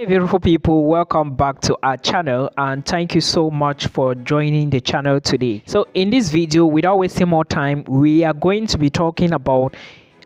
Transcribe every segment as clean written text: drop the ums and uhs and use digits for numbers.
Beautiful people, welcome back to our channel and thank you so much for joining the channel today. So in this video, without wasting more time, we are going to be talking about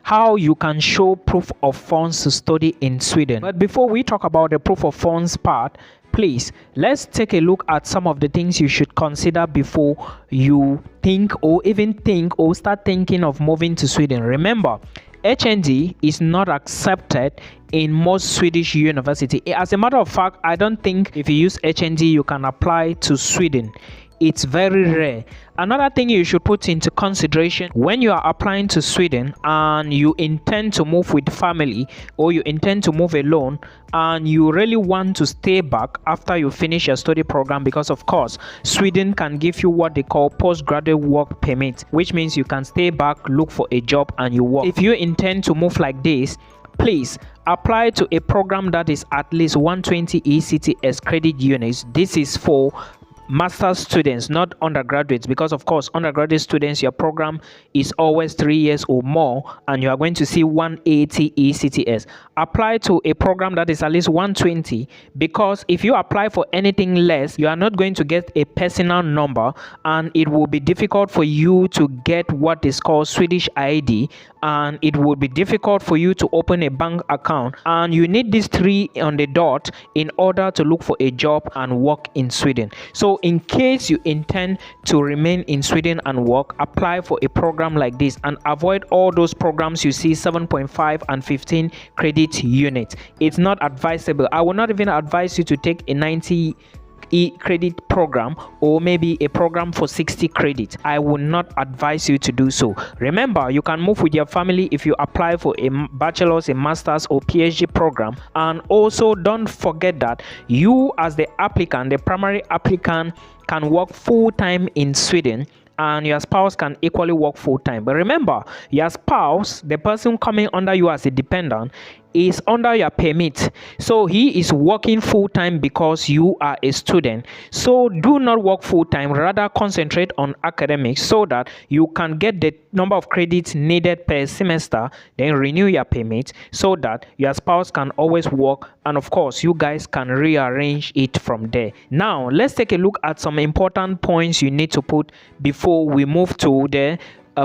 how you can show proof of funds to study in Sweden. But before we talk about the proof of funds part, please let's take a look at some of the things you should consider before you think or start thinking of moving to Sweden. Remember, HND is not accepted in most Swedish university. As a matter of fact, I don't think if you use HND you can apply to Sweden. It's very rare. Another thing you should put into consideration when you are applying to Sweden and you intend to move with family or you intend to move alone and you really want to stay back after you finish your study program, because of course Sweden can give you what they call postgraduate work permit, which means you can stay back, look for a job and you work. If you intend to move like this, please apply to a program that is at least 120 ECTS credit units. This is for master's students, not undergraduates, because of course undergraduate students, your program is always 3 years or more and you are going to see 180 ECTS. Apply to a program that is at least 120, because if you apply for anything less, you are not going to get a personal number and it will be difficult for you to get what is called Swedish ID, and it will be difficult for you to open a bank account, and you need these three on the dot in order to look for a job and work in Sweden. So in case you intend to remain in Sweden and work, apply for a program like this and avoid all those programs you see 7.5 and 15 credit units. It's not advisable. I will not even advise you to take a 90 credit program or maybe a program for 60 credits. I will not advise you to do so. Remember, you can move with your family if you apply for a bachelor's, a master's or PhD program. And also don't forget that you as the applicant, the primary applicant, can work full-time in Sweden and your spouse can equally work full-time. But remember, your spouse, the person coming under you as a dependent, is under your permit, so he is working full-time because you are a student. So do not work full-time, rather concentrate on academics so that you can get the number of credits needed per semester, then renew your permit so that your spouse can always work, and of course you guys can rearrange it from there. Now let's take a look at some important points you need to put before we move to the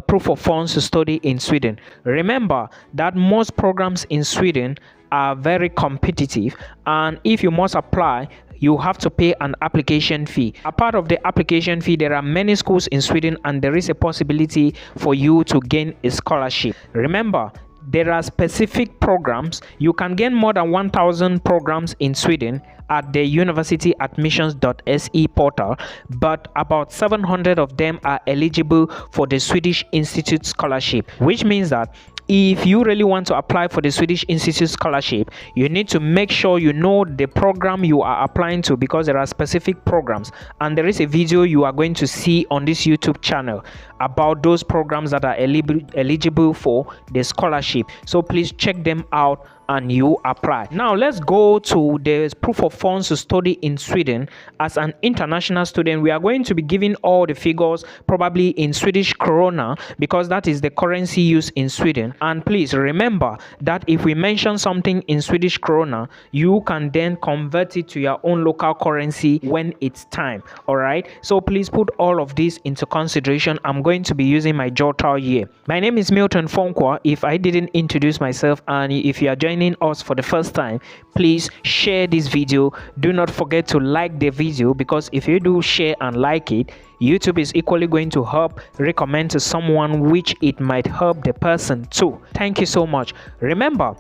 proof of funds to study in Sweden. Remember that most programs in Sweden are very competitive, and if you must apply, you have to pay an application fee. A part of the application fee, there are many schools in Sweden and there is a possibility for you to gain a scholarship. Remember, there are specific programs. You can gain more than 1,000 programs in Sweden at the universityadmissions.se portal, but about 700 of them are eligible for the Swedish Institute Scholarship, which means that if you really want to apply for the Swedish Institute Scholarship, you need to make sure you know the program you are applying to, because there are specific programs, and there is a video you are going to see on this YouTube channel about those programs that are eligible for the scholarship. So please check them out and you apply. Now let's go to the proof of funds to study in Sweden. As an international student, we are going to be giving all the figures probably in Swedish krona, because that is the currency used in Sweden. And please remember that if we mention something in Swedish krona, you can then convert it to your own local currency when it's time. All right, so please put all of this into consideration. I'm going to be using my jotter here. My name is Milton Fonkwa, if I didn't introduce myself, and if you are joining us for the first time, please share this video. Do not forget to like the video, because if you do share and like it, YouTube is equally going to help recommend to someone which it might help the person too. Thank you so much. Remember,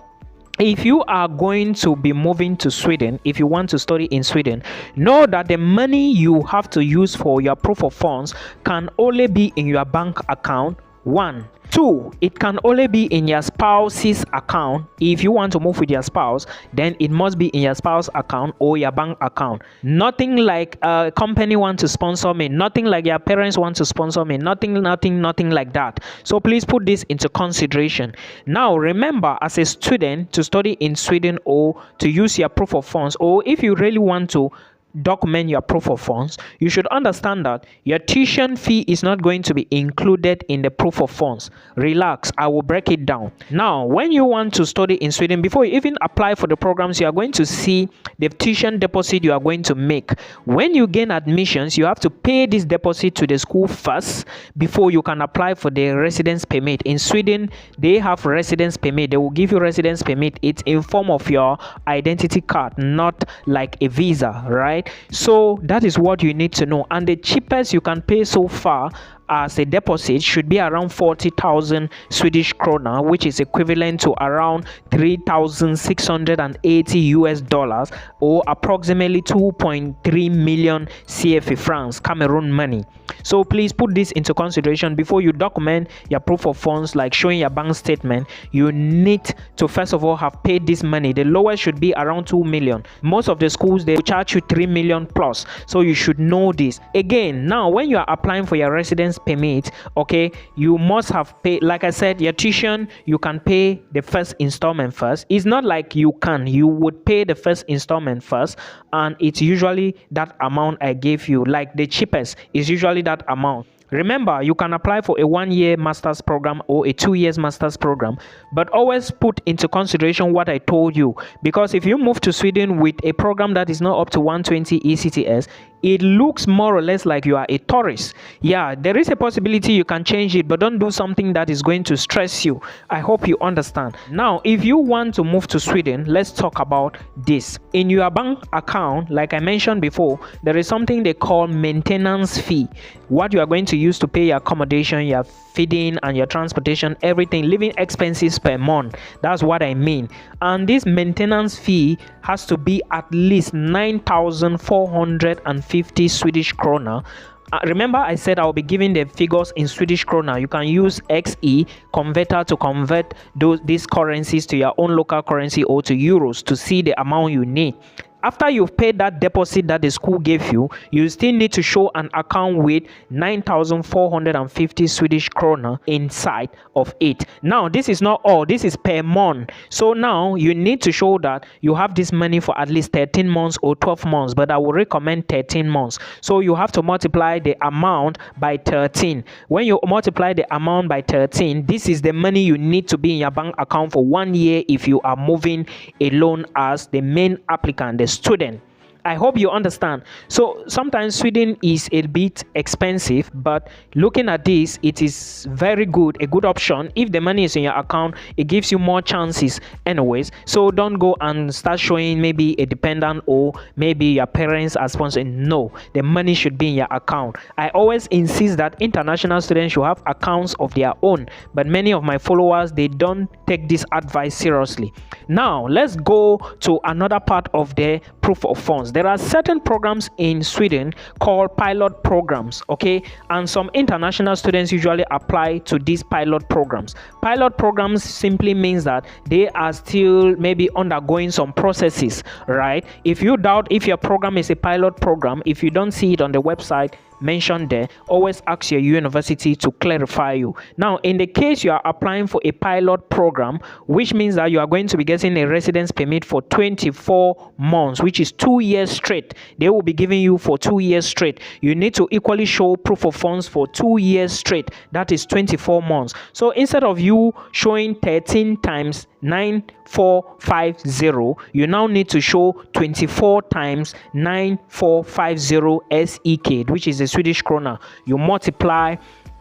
if you are going to be moving to Sweden, if you want to study in Sweden, know that the money you have to use for your proof of funds can only be in your bank account. 1. 2, it can only be in your spouse's account. If you want to move with your spouse, then it must be in your spouse's account or your bank account. Nothing like a company want to sponsor me, nothing like your parents want to sponsor me, nothing like that. So please put this into consideration. Now remember, as a student to study in Sweden or to use your proof of funds, or if you really want to document your proof of funds, you should understand that your tuition fee is not going to be included in the proof of funds. Relax, I will break it down. Now, when you want to study in Sweden, before you even apply for the programs, you are going to see the tuition deposit you are going to make. When you gain admissions, you have to pay this deposit to the school first before you can apply for the residence permit. In Sweden, they have residence permit. They will give you residence permit. It's in form of your identity card, not like a visa, right? So that is what you need to know. And the cheapest you can pay so far as a deposit should be around 40,000 Swedish krona, which is equivalent to around 3,680 US dollars, or approximately 2.3 million CFA francs, Cameroon money. So please put this into consideration before you document your proof of funds, like showing your bank statement. You need to first of all have paid this money. The lowest should be around 2 million. Most of the schools, they charge you 3 million plus, so you should know this. Again, now when you are applying for your residence permit, okay, you must have paid, like I said, your tuition. You can pay the first installment first. It's not like you would pay the first installment first, and it's usually that amount I gave you. Like the cheapest is usually that amount. Remember, you can apply for a 1-year master's program or a 2-year master's program, but always put into consideration what I told you, because if you move to Sweden with a program that is not up to 120 ECTS, it looks more or less like you are a tourist. Yeah, there is a possibility you can change it, but don't do something that is going to stress you. I hope you understand. Now, if you want to move to Sweden, let's talk about this. In your bank account, like I mentioned before, there is something they call maintenance fee. What you are going to use to pay your accommodation, your feeding and your transportation, everything, living expenses per month. That's what I mean. And this maintenance fee has to be at least 9,450 Swedish krona. Remember, I said I'll be giving the figures in Swedish krona. You can use XE converter to convert these currencies to your own local currency or to euros to see the amount you need. After you've paid that deposit that the school gave you, you still need to show an account with 9,450 Swedish krona inside of it. Now, this is not all. This is per month. So now you need to show that you have this money for at least 13 months or 12 months, but I would recommend 13 months. So you have to multiply the amount by 13. When you multiply the amount by 13, this is the money you need to be in your bank account for 1 year if you are moving alone as the main applicant, the student. I hope you understand. So sometimes Sweden is a bit expensive, but looking at this, it is very good, a good option. If the money is in your account, it gives you more chances anyways. So don't go and start showing maybe a dependent or maybe your parents are sponsoring. No, the money should be in your account. I always insist that international students should have accounts of their own, but many of my followers, they don't take this advice seriously. Now let's go to another part of the proof of funds. There are certain programs in Sweden called pilot programs, okay, and some international students usually apply to these pilot programs. Pilot programs simply means that they are still maybe undergoing some processes, right? If you doubt if your program is a pilot program, if you don't see it on the website mentioned there, always ask your university to clarify you. Now, in the case you are applying for a pilot program, which means that you are going to be getting a residence permit for 24 months, which is 2 years straight. They will be giving you for 2 years straight. You need to equally show proof of funds for 2 years straight. That is 24 months. So instead of you showing 13 times 9450, you now need to show 24 times 9450 SEK, which is the Swedish krona. You multiply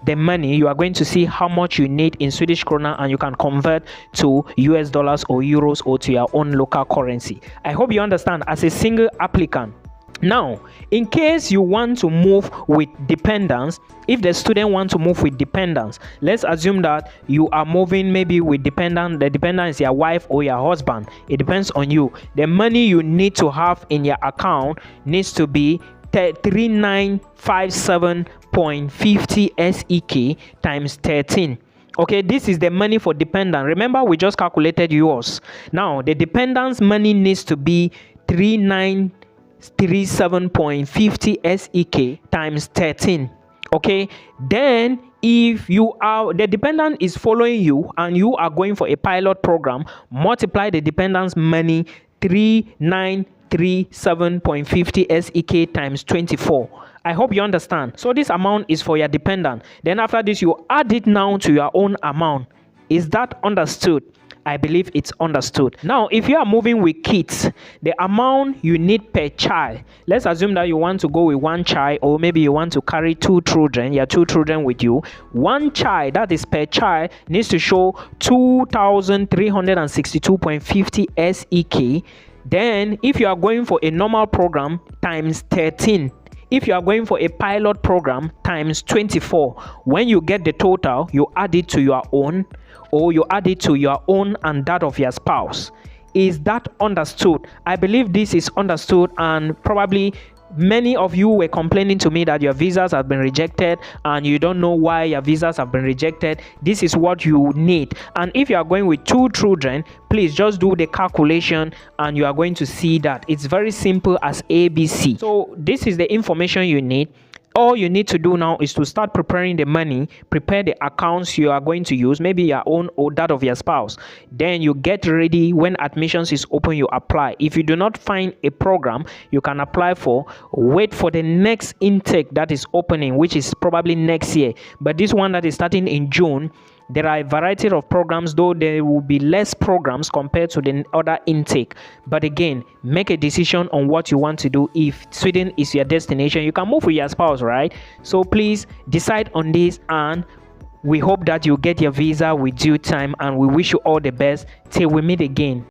the money, you are going to see how much you need in Swedish krona, and you can convert to US dollars or euros or to your own local currency. I hope you understand as a single applicant. Now, in case you want to move with dependents, if the student wants to move with dependents, let's assume that you are moving maybe with dependent, the dependent is your wife or your husband. It depends on you. The money you need to have in your account needs to be 3957.50 SEK times 13. Okay, this is the money for dependent. Remember, we just calculated yours. Now, the dependent's money needs to be 3937.50 SEK times 13. Okay, then if you are, the dependent is following you and you are going for a pilot program, multiply the dependent's money 3937.50 137.50 SEK times 24. I hope you understand. So this amount is for your dependent. Then after this, you add it now to your own amount. Is that understood? I believe it's understood. Now, if you are moving with kids, the amount you need per child, let's assume that you want to go with one child, or maybe you want to carry two children, your two children with you. One child, that is per child, needs to show 2,362.50 SEK. Then, if you are going for a normal program, times 13. If you are going for a pilot program, times 24. When you get the total, you add it to your own, or you add it to your own and that of your spouse. Is that understood? I believe this is understood, and probably many of you were complaining to me that your visas have been rejected and you don't know why your visas have been rejected. This is what you need. And if you are going with two children, please just do the calculation and you are going to see that it's very simple as ABC. So this is the information you need. All you need to do now is to start preparing the money, prepare the accounts you are going to use, maybe your own or that of your spouse. Then you get ready. When admissions is open, you apply. If you do not find a program you can apply for, wait for the next intake that is opening, which is probably next year. But this one that is starting in June, there are a variety of programs, though there will be less programs compared to the other intake. But again, make a decision on what you want to do. If Sweden is your destination, you can move with your spouse, right? So please decide on this, and we hope that you get your visa with due time, and we wish you all the best till we meet again.